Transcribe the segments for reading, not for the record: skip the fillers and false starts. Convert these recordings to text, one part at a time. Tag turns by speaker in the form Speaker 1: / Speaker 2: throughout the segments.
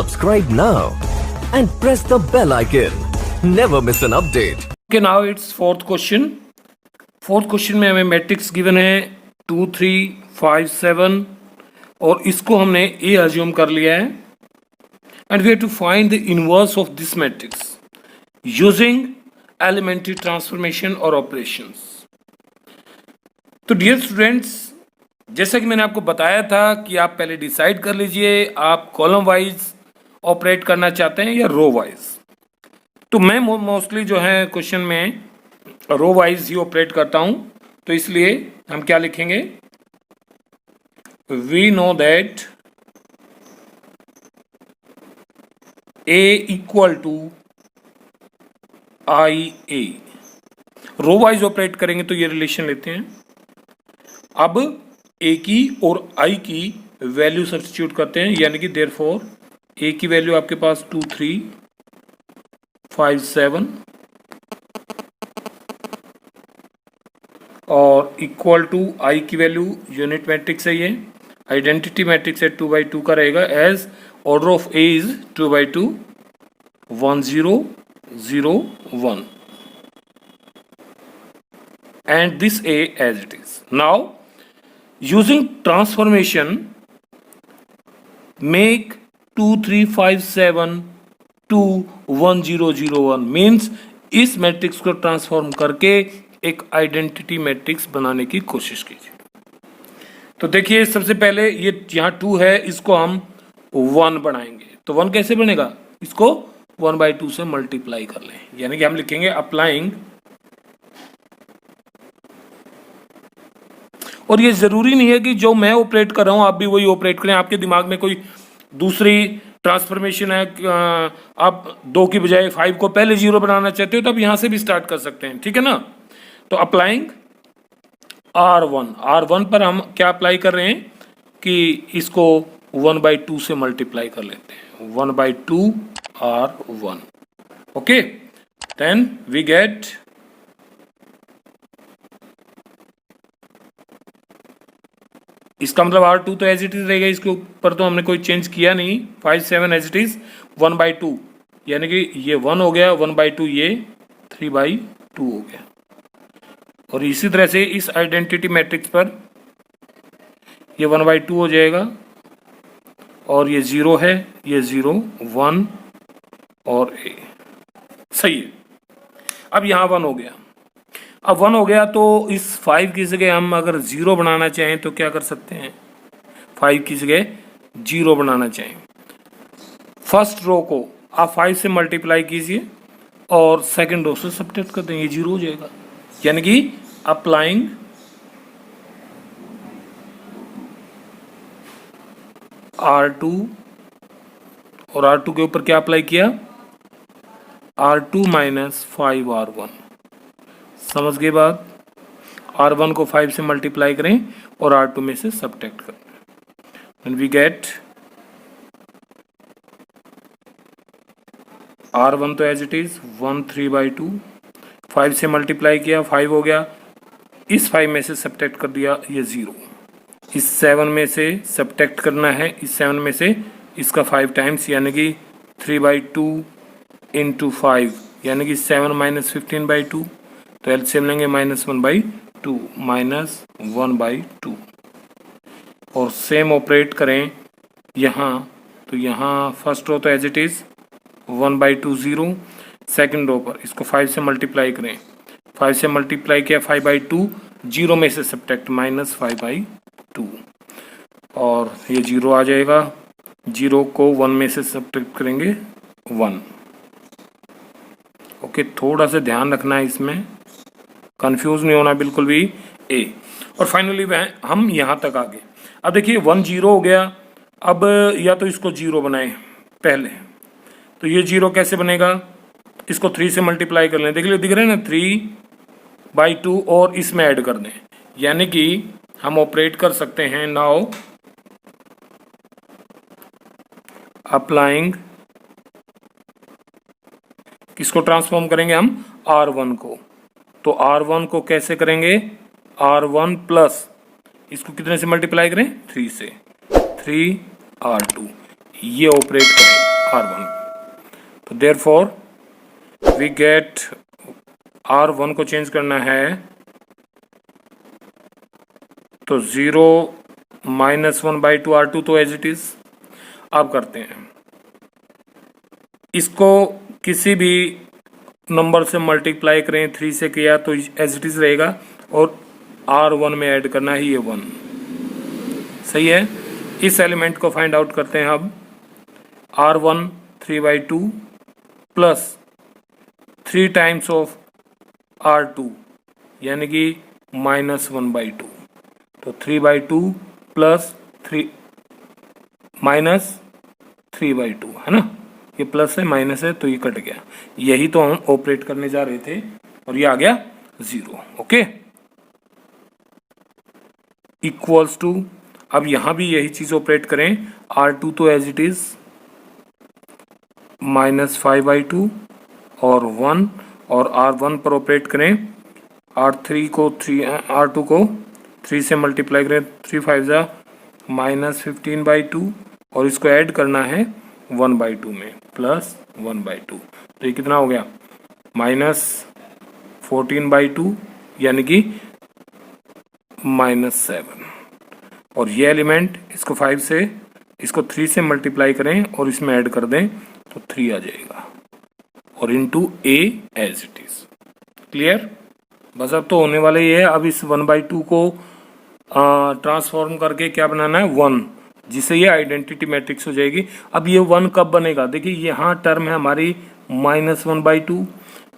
Speaker 1: Subscribe now and press the bell icon. Never miss an update.
Speaker 2: Okay, now it's fourth question. Fourth question में हमें matrix given है 2 3 5 7 और इसको हमने ए assume कर लिया है and we have to find the inverse of this matrix using elementary transformation और ऑपरेशंस। तो डियर स्टूडेंट्स, जैसा कि मैंने आपको बताया था कि आप पहले डिसाइड कर लीजिए आप कॉलम वाइज ऑपरेट करना चाहते हैं या रो वाइज। तो मैं मोस्टली जो है क्वेश्चन में रो वाइज ही ऑपरेट करता हूं, तो इसलिए हम क्या लिखेंगे, we know that A equal to I A. Row wise operate करेंगे तो ये रिलेशन लेते हैं। अब ए की और आई की वैल्यू सब्स्टिट्यूट करते हैं, यानी कि देयरफॉर ए की वैल्यू आपके पास 2 3 5 7 और इक्वल टू आई की वैल्यू यूनिट मैट्रिक्स है, ये आइडेंटिटी मैट्रिक्स है 2x2 का रहेगा। As order of A is 2x2 1 0 0 1 and this A as it is. Now using transformation make 2 3 5 7 2 1 0 0 1 means इस मैट्रिक्स को ट्रांसफॉर्म करके एक आइडेंटिटी मैट्रिक्स बनाने की कोशिश कीजिए। तो देखिए सबसे पहले ये यहाँ 2 है, इसको हम 1 बनाएंगे। तो 1 कैसे बनेगा, इसको 1/2 से मल्टीप्लाई कर लें, यानी कि हम लिखेंगे अप्लाइंग, और ये जरूरी नहीं है कि जो मैं ऑपरेट कर रहा हूं आप भी वही ऑपरेट करें। आपके दिमाग में कोई दूसरी ट्रांसफॉर्मेशन है, आप 2 की बजाय 5 को पहले 0 बनाना चाहते हो तो आप यहां से भी स्टार्ट कर सकते हैं, ठीक है ना। तो अप्लाइंग R1 पर हम क्या अप्लाई कर रहे हैं कि इसको 1/2 से मल्टीप्लाई कर लेते हैं, 1/2 R1। Okay, then we get इसका मतलब R2 तो एज इट इज रहेगा, इसके ऊपर तो हमने कोई चेंज किया नहीं। 5 7 एज इट इज 1/2, यानी कि ये 1 हो गया, 1/2 ये 3/2 हो गया। और इसी तरह से इस आइडेंटिटी मैट्रिक्स पर ये 1/2 हो जाएगा और ये 0 है, ये 0 1 और ए, सही है। अब यहाँ 1 हो गया, अब 1 हो गया तो इस 5 की जगह हम अगर 0 बनाना चाहें तो क्या कर सकते हैं, 5 की जगह 0 बनाना चाहें, फर्स्ट रो को आप 5 से मल्टीप्लाई कीजिए और सेकंड रो से सब्ट्रैक्ट कर देंगे, 0 हो जाएगा। यानी कि अप्लाइंग R2 और R2 के ऊपर क्या अप्लाई किया, R2 - 5R1। समझ गए बात, R1 को 5 से मल्टीप्लाई करें और R2 में से सब्ट्रैक्ट करें, एंड वी गेट R1 तो एज इट इज 1 3/2, 5 से मल्टीप्लाई किया 5 हो गया, इस 5 में से सब्ट्रैक्ट कर दिया ये 0, इस 7 में से सब्ट्रैक्ट करना है, इस 7 में से इसका 5 टाइम्स, यानी कि 3/2 × 5 यानी कि 7 - 15/2, तो एलसीएम लेंगे -1/2 -1/2 और सेम ऑपरेट करें यहाँ। तो यहाँ फर्स्ट रो तो as it is 1/2 0, second row पर इसको 5 से मल्टीप्लाई करें, 5 से मल्टीप्लाई किया 5/2, 0 में से सब्ट्रैक्ट -5/2 और ये 0 आ जाएगा, 0 को 1 में से सब्ट्रैक्ट करेंगे 1। ओके, थोड़ा सा ध्यान रखना है इसमें, कंफ्यूज नहीं होना बिल्कुल भी ए। और फाइनली हम यहाँ तक आ गए। अब देखिए 1 0 हो गया, अब या तो इसको 0 बनाएं पहले, तो ये 0 कैसे बनेगा, इसको 3 से मल्टीप्लाई कर लें, देख लो दिख रहे हैं ना 3/2 और इसमें ऐड कर दें, यानी कि हम ऑपरेट कर सकते हैं नाउ अप्लाइंग, किसको ट्रांसफॉर्म करेंगे हम, R1 को। तो R1 को कैसे करेंगे, R1 प्लस इसको कितने से मल्टीप्लाई करें, 3 से, 3R2, ये ऑपरेट करें। R1। तो देयरफॉर वी गेट R1 को चेंज करना है तो 0 -1/2 R2 तो एज इट इज। अब करते हैं इसको किसी भी नंबर से मल्टीप्लाई करें, 3 से किया तो एज इट इज रहेगा और R1 में ऐड करना है ये 1। सही है। इस एलिमेंट को फाइंड आउट करते हैं अब। R1 3/2 plus 3 times of R2 यानी कि -1/2। तो 3/2 प्लस 3 माइनस 3/2 है ना, ये प्लस है माइनस है तो ये कट गया। यही तो हम ऑपरेट करने जा रहे थे और ये आ गया 0। ओके, इक्वल्स टू, अब यहां भी यही चीज ऑपरेट करें। R2 तो एज इट इज -5/2 और 1 और R1 पर ऑपरेट करें। R2 को 3 से मल्टीप्लाई करें, 3 5 जा -15/2 और इसको ऐड करना है 1/2 में प्लस 1/2। तो ये कितना हो गया -14/2 यानी कि -7। और ये एलिमेंट इसको 5 से इसको 3 से मल्टीप्लाई करें और इसमें ऐड कर दें तो 3 आ जाएगा और into A as it is. Clear. बस अब तो होने वाला ये है। अब इस 1/2 को ट्रांसफॉर्म करके क्या बनाना है 1, जिससे ये आइडेंटिटी मैट्रिक्स हो जाएगी। अब ये 1 कब बनेगा, देखिए यहाँ टर्म है हमारी -1/2,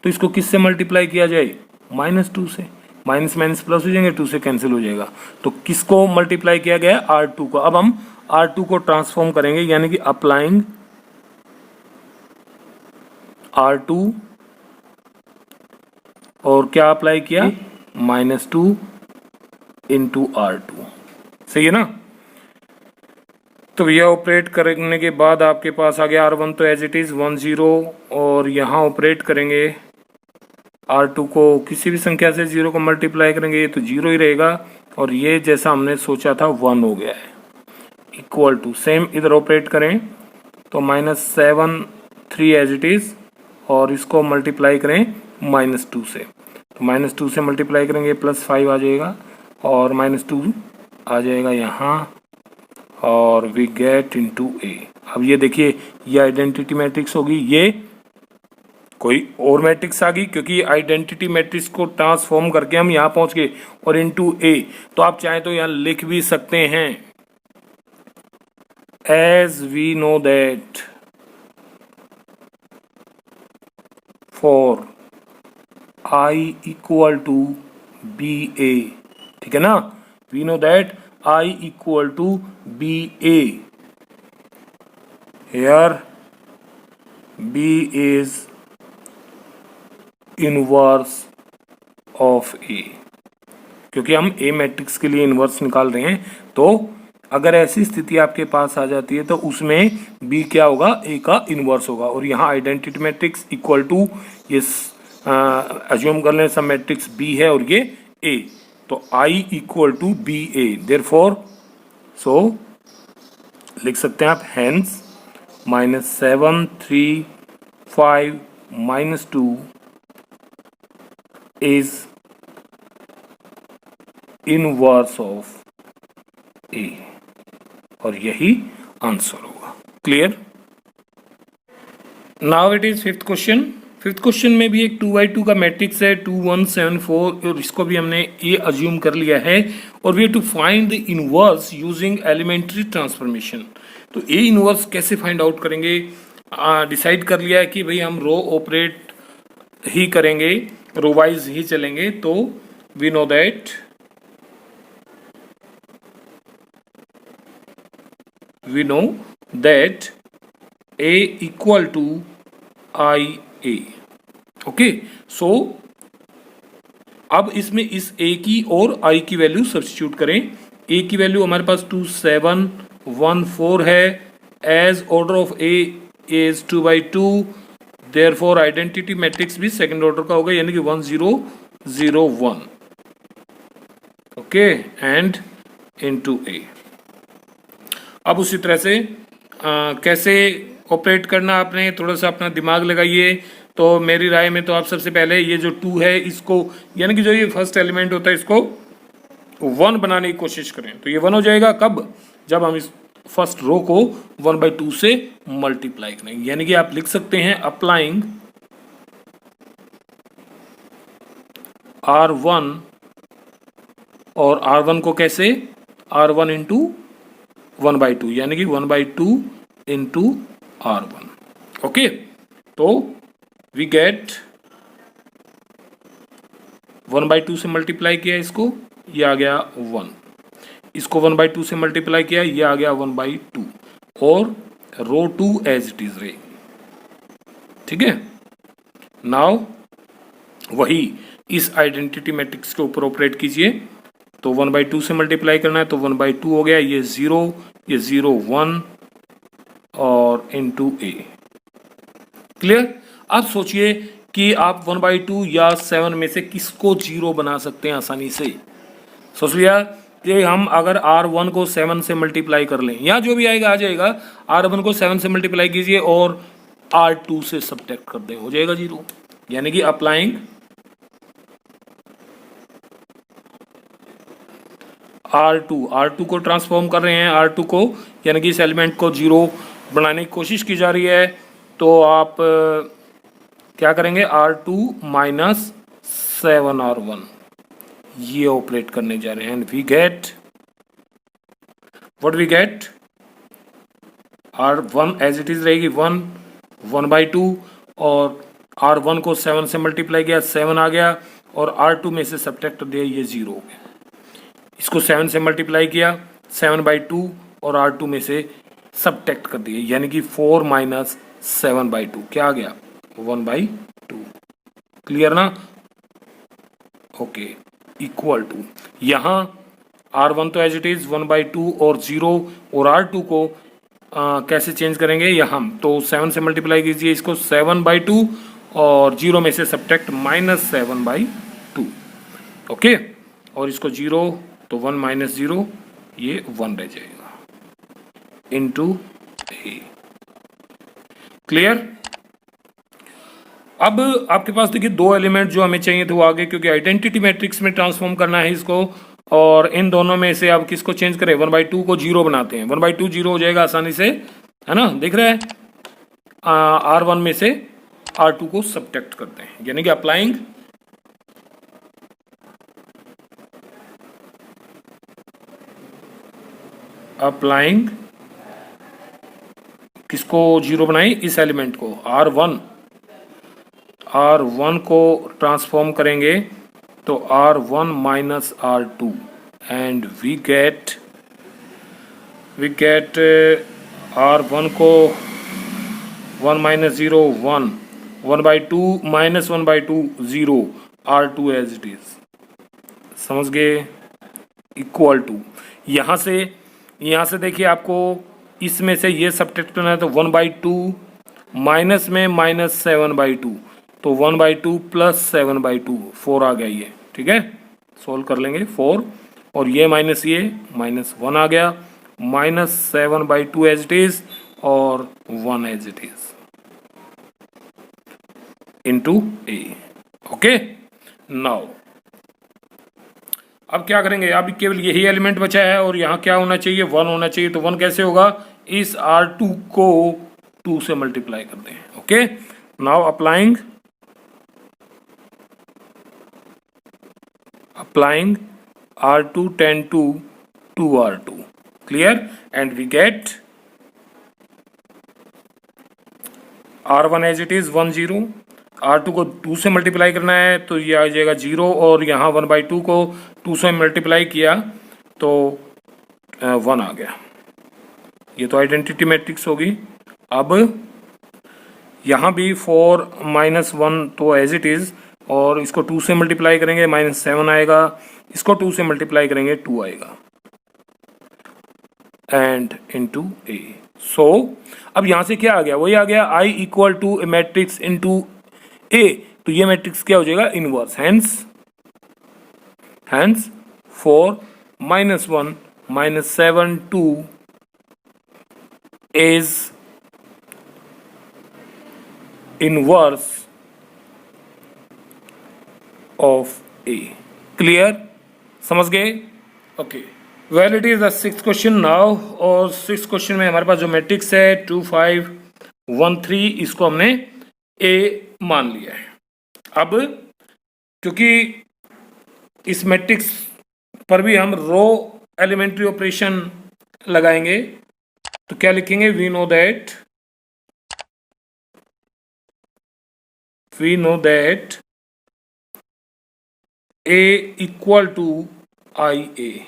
Speaker 2: तो इसको किससे मल्टीप्लाई किया जाए -2 से। माइनस माइनस प्लस हो जाएंगे, 2 से कैंसिल हो जाएगा। तो किसको मल्टीप्लाई किया गया है R2 को। अब हम R2 को ट्रांसफॉर्म करेंगे यानी कि अप्लाइंग R2 और क्या अप्लाई किया -2 इंटू R2। सही है ना। तो यह ऑपरेट करने के बाद आपके पास आ गया R1 तो एज इट इज 10 और यहाँ ऑपरेट करेंगे R2 को किसी भी संख्या से 0 को मल्टीप्लाई करेंगे तो 0 ही रहेगा और ये जैसा हमने सोचा था 1 हो गया है। इक्वल टू सेम इधर ऑपरेट करें तो -7 3 एज इट इज और इसको मल्टीप्लाई करें -2 से, तो -2 से मल्टीप्लाई करेंगे +5 आ जाएगा और -2 आ जाएगा यहाँ और वी गेट इनटू A। अब ये देखिए ये आइडेंटिटी मैट्रिक्स होगी, ये कोई और मैट्रिक्स आ गई क्योंकि आइडेंटिटी मैट्रिक्स को ट्रांसफॉर्म करके हम यहाँ पहुंच गए और इनटू A। तो आप चाहें तो यहाँ लिख भी सकते हैं as we know that for I equal to BA। ठीक है ना, we know that I equal to BA। Here B is inverse of A, क्योंकि हम A मैट्रिक्स के लिए इनवर्स निकाल रहे हैं। तो अगर ऐसी स्थिति आपके पास आ जाती है तो उसमें B क्या होगा, A का इनवर्स होगा। और यहाँ आइडेंटिटी मैट्रिक्स इक्वल टू ये अज्यूम कर लें सब मैट्रिक्स B है और ये A, तो I equal to BA। Therefore so लिख सकते हैं आप hence -7 3 5 -2 is inverse of A और यही आंसर होगा। Clear. Now it is fifth question. Fifth question में भी एक 2/2 का मैट्रिक्स है 2 1 7 4 और इसको भी हमने A अज्यूम कर लिया है और we have to find the inverse using elementary transformation. तो A इनवर्स कैसे फाइंड आउट करेंगे, डिसाइड कर लिया है कि भाई हम रो ऑपरेट ही करेंगे, रो वाइज ही चलेंगे। तो we know that A equal to IA। Okay, so अब इसमें इस A की और I की वैल्यू सब्स्टिट्यूट करें। A की वैल्यू हमारे पास 2 7 1 4 है। As order of A is 2/2, therefore identity matrix भी सेकंड ऑर्डर का होगा यानी कि 1 0 0 1। Okay, and into A। अब उसी तरह से कैसे ऑपरेट करना आपने, थोड़ा सा अपना दिमाग लगाइए। तो मेरी राय में तो आप सबसे पहले ये जो 2 है इसको, यानी कि जो ये फर्स्ट एलिमेंट होता है इसको 1 बनाने की कोशिश करें। तो ये 1 हो जाएगा कब, जब हम इस फर्स्ट रो को 1/2 से मल्टीप्लाई करें। यानी कि आप लिख सकते हैं अप्लाइंग R1, और R1 को कैसे, R1 इंटू 1/2, यानी कि 1/2 इंटू R1। ओके, तो वी गेट 1/2 से मल्टीप्लाई किया इसको, ये आ गया 1, इसको 1/2 से मल्टीप्लाई किया, ये आ गया 1/2, और रो 2 एज इट इज रहेगी। ठीक है, नाउ वही इस आइडेंटिटी मैट्रिक्स के ऊपर ऑपरेट कीजिए। तो 1/2 से मल्टीप्लाई करना है, तो 1/2 हो गया, ये 0, ये 0 1 और इंटू ए। क्लियर। अब सोचिए कि आप 1/2 या 7 में से किसको 0 बना सकते हैं आसानी से। सोच लिया कि हम अगर R1 को 7 से मल्टीप्लाई कर लें, या जो भी आएगा आ जाएगा, R1 को 7 से मल्टीप्लाई कीजिए और R2 से सब्ट्रैक्ट कर दें, हो जाएगा 0। यानी कि अप्लाइंग R2 को ट्रांसफॉर्म कर रहे हैं, R2 को, यानी कि इस एलिमेंट को 0 बनाने की कोशिश की जा रही है। तो आप क्या करेंगे, R2 माइनस 7R1 ये ऑपरेट करने जा रहे हैं, and we get what we get, R1 as it is रहेगी 1 1/2, और R1 को 7 से मल्टीप्लाई किया, 7 आ गया, और R2 में से सब्ट्रैक्ट कर दिया, ये 0 हो गया। इसको 7 से मल्टीप्लाई किया, 7/2, और R2 में से सब्ट्रैक्ट कर दिए, यानी कि 4 माइनस 7/2 क्या आ गया, 1/2। क्लियर ना। ओके, इक्वल टू, यहाँ R1 तो एज इट इज 1/2 और 0, और R2 को कैसे चेंज करेंगे, यहाँ तो 7 से मल्टीप्लाई कीजिए इसको, 7/2, और 0 में से सब्ट्रैक्ट माइनस 7/2। ओके, और इसको 0, तो 1 माइनस 0, ये 1 रह जाएगा, इंटू ए। क्लियर। अब आपके पास देखिए 2 एलिमेंट जो हमें चाहिए थे वो आगे, क्योंकि आइडेंटिटी मैट्रिक्स में ट्रांसफॉर्म करना है इसको, और इन दोनों में से आप किसको चेंज करें, 1/2 को 0 बनाते हैं, 1/2 0 हो जाएगा आसानी से, है ना, दिख रहा है। R1 में से R2 को सब्ट्रैक्ट करते हैं, यानी कि अप्लाइंग किसको 0 बनाई, इस एलिमेंट को, R1 को ट्रांसफॉर्म करेंगे, तो R1 minus R2, and we get R1 को 1 minus 0 1, 1/2 minus 1/2 0, R2 as it is, समझ गए, इक्वल टू। यहाँ से देखिए आपको इसमें से ये सब्ट्रैक्ट करना है, तो 1/2 माइनस में माइनस 7/2, तो 1/2 प्लस 7/2, 4 आ गया ये। ठीक है, सोल्व कर लेंगे 4, और ये माइनस 1 आ गया, माइनस 7/2 एज इट इज, और 1 as it is, into A. Okay, now अब क्या करेंगे, अब केवल यही एलिमेंट बचा है, और यहाँ क्या होना चाहिए, 1 होना चाहिए। तो 1 कैसे होगा, इस R2 को 2 से मल्टीप्लाई कर दें। Okay, now applying R2 10 to 2R2, clear, and we get R1 as it is 1 0, R2 को 2 से मल्टीप्लाई करना है, तो ये आ जाएगा 0, और यहाँ 1/2 को 2 से मल्टीप्लाई किया, तो 1 आ गया। ये तो आइडेंटिटी मैट्रिक्स होगी। अब यहाँ भी 4 माइनस 1 तो एज इट इज, और इसको 2 से मल्टीप्लाई करेंगे माइनस 7 आएगा, इसको 2 से मल्टीप्लाई करेंगे 2 आएगा, एंड इनटू ए। सो अब यहां से क्या आ गया, वही आ गया, I equal to A matrix into A, तो ये मैट्रिक्स क्या हो जाएगा, inverse, hence 4 minus 1 minus 7 2 is inverse of A. Clear, समझ गए? Okay, well it is the 6th question now. और 6th क्वेश्चन में हमारे पास जो मैट्रिक्स है 2 5 1 3, इसको हमने ए मान लिया है। अब क्योंकि इस मैट्रिक्स पर भी हम रो एलिमेंट्री ऑपरेशन लगाएंगे, तो क्या लिखेंगे? We know that A equal to I A.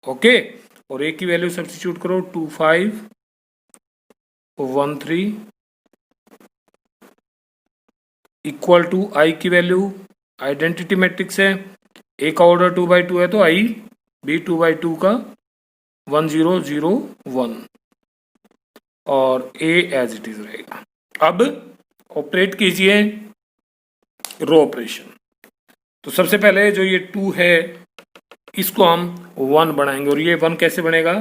Speaker 2: Okay, और ए की वैल्यू सब्स्टिट्यूट करो 2 5 1 3 इक्वल टू आई की वैल्यू, आइडेंटिटी मैट्रिक्स है, ए का ऑर्डर 2/2 है तो आई भी 2/2 का 1 0 0 1, और ए एज इट इज रहेगा। अब ऑपरेट कीजिए रो ऑपरेशन। तो सबसे पहले जो ये 2 है इसको हम 1 बनाएंगे, और ये 1 कैसे बनेगा?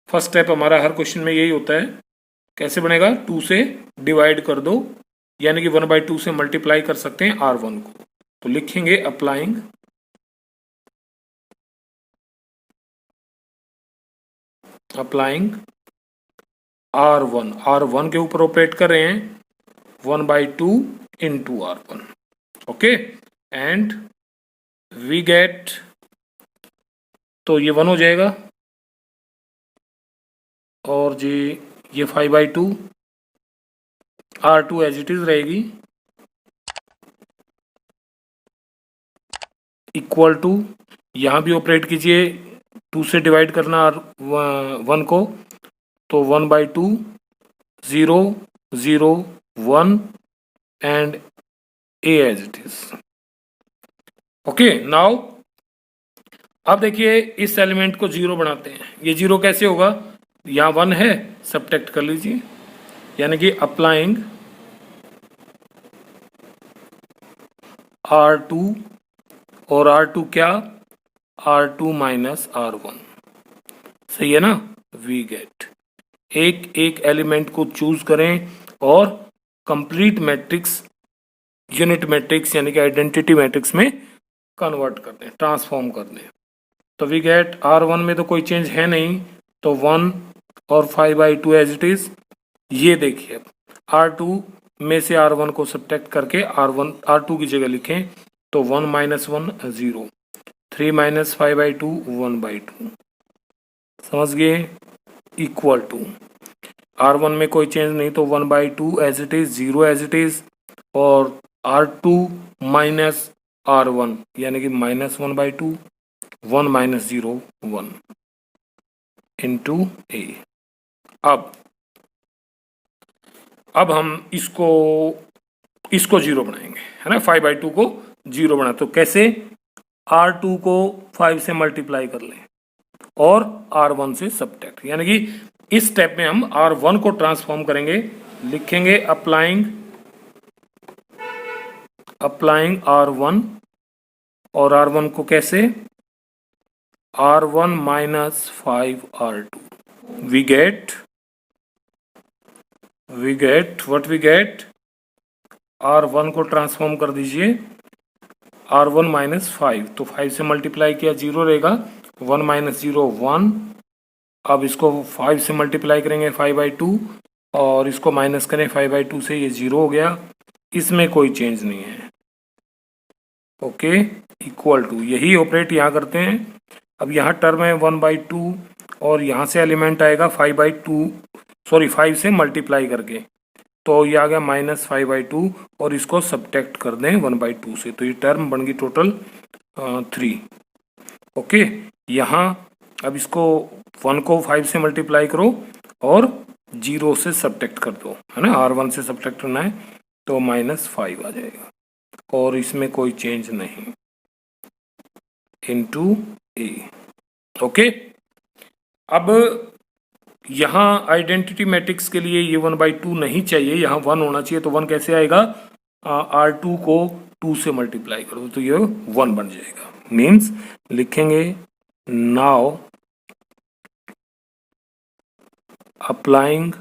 Speaker 2: फर्स्ट स्टेप हमारा हर क्वेश्चन में यही होता है। कैसे बनेगा? 2 से डिवाइड कर दो, यानी कि 1/2 से मल्टीप्लाई कर सकते हैं R1 को। तो लिखेंगे अप्लाइंग R1 के ऊपर ऑपरेट कर रहे हैं 1/2 into R1। Okay, and we get, तो ये 1 हो जाएगा, और जी ये 5/2 R2 एज इट इज रहेगी, इक्वल टू, यहां भी ऑपरेट कीजिए 2 से डिवाइड करना 1 को, तो 1/2 0 0 1 and A as it is. Okay, now अब देखिए इस एलिमेंट को 0 बनाते हैं। ये 0 कैसे होगा? यहाँ 1 है, सब्ट्रैक्ट कर लीजिए, यानी कि अप्लाइंग R2, और R2 क्या? R2 minus R1। सही है ना? वी गेट, एक एलिमेंट को चूज करें और कंप्लीट मैट्रिक्स यूनिट मैट्रिक्स यानी कि आइडेंटिटी मैट्रिक्स में कन्वर्ट कर दें, ट्रांसफॉर्म कर दें। तो वी गेट R1 में तो कोई चेंज है नहीं, तो 1 और 5/2 एज इट इज। ये देखिए R2 में से R1 को सब्ट्रैक्ट करके R2 की जगह लिखें, तो 1 - 1 0, 3 - 5/2 1/2, समझ गए? इक्वल टू R1 में कोई चेंज नहीं, तो 1/2 as it is, 0 as it is, और R2 माइनस R1 यानी कि -1/2, 1 - 0 1 इंटू ए। अब हम इसको 0 बनाएंगे, है ना? 5/2 को 0 बना, तो कैसे? R2 को 5 से मल्टीप्लाई कर लें और R1 से सब्ट्रैक्ट, यानी कि इस स्टेप में हम R1 को ट्रांसफॉर्म करेंगे। लिखेंगे अप्लाइंग R1, और R1 को कैसे? R1 minus 5R2। We get what we get? R1 को ट्रांसफॉर्म कर दीजिए R1 माइनस 5, तो 5 से मल्टीप्लाई किया 0 रहेगा, 1 - 0 1। अब इसको 5 से मल्टीप्लाई करेंगे 5/2, और इसको माइनस करें 5/2 से, ये 0 हो गया, इसमें कोई चेंज नहीं है। ओके, इक्वल टू, यही ऑपरेट यहाँ करते हैं। अब यहाँ टर्म है 1/2, और यहाँ से एलिमेंट आएगा 5 से मल्टीप्लाई करके, तो ये आ गया -5/2, और इसको सब्ट्रैक्ट कर दें 1/2 से, तो ये टर्म बन गई टोटल 3। ओके, यहाँ अब इसको 1 को 5 से मल्टीप्लाई करो और 0 से सब्ट्रैक्ट कर दो, है ना? R1 से सब्ट्रैक्ट करना है, तो -5 आ जाएगा, और इसमें कोई चेंज नहीं, इंटू ए। ओके, अब यहाँ आइडेंटिटी मैट्रिक्स के लिए ये 1/2 नहीं चाहिए, यहाँ 1 होना चाहिए, तो 1 कैसे आएगा? R2 को 2 से मल्टीप्लाई करो तो ये 1 बन जाएगा। मीन्स लिखेंगे नाउ अप्लाइंग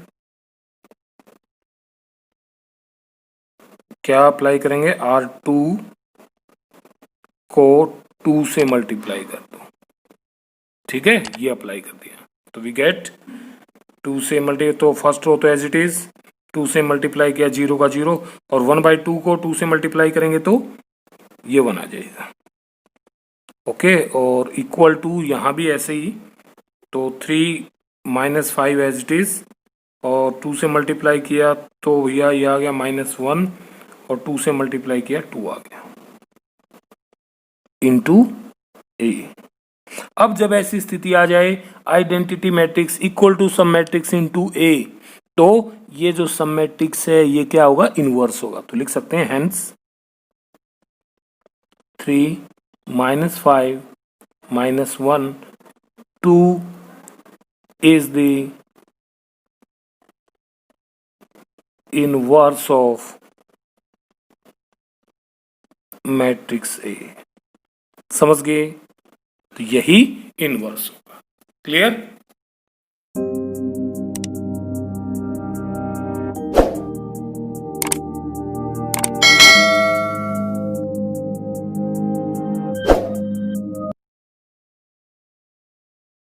Speaker 2: क्या अप्लाई करेंगे, R2 को 2 से मल्टीप्लाई कर दो, ठीक है, ये अप्लाई कर दिया तो वी गेट 2 से मल्टी, तो फर्स्ट रो तो एज इट इज 2 से मल्टीप्लाई किया 0 का 0, और 1/2 को 2 से मल्टीप्लाई करेंगे तो ये 1 आ जाएगा। ओके, और इक्वल टू यहाँ भी ऐसे ही, तो 3 - 5 एज इट इज, और 2 से मल्टीप्लाई किया तो भैया ये आ गया -1, और 2 से मल्टीप्लाई किया 2 आ गया इनटू ए। अब जब ऐसी स्थिति आ जाए identity matrix equal to some matrix into A, तो ये जो सम मैट्रिक्स है ये क्या होगा, इनवर्स होगा। तो लिख सकते हैं hence 3 - 5 - 1 2 is the inverse of matrix A. समझ गए, तो यही इनवर्स होगा। क्लियर।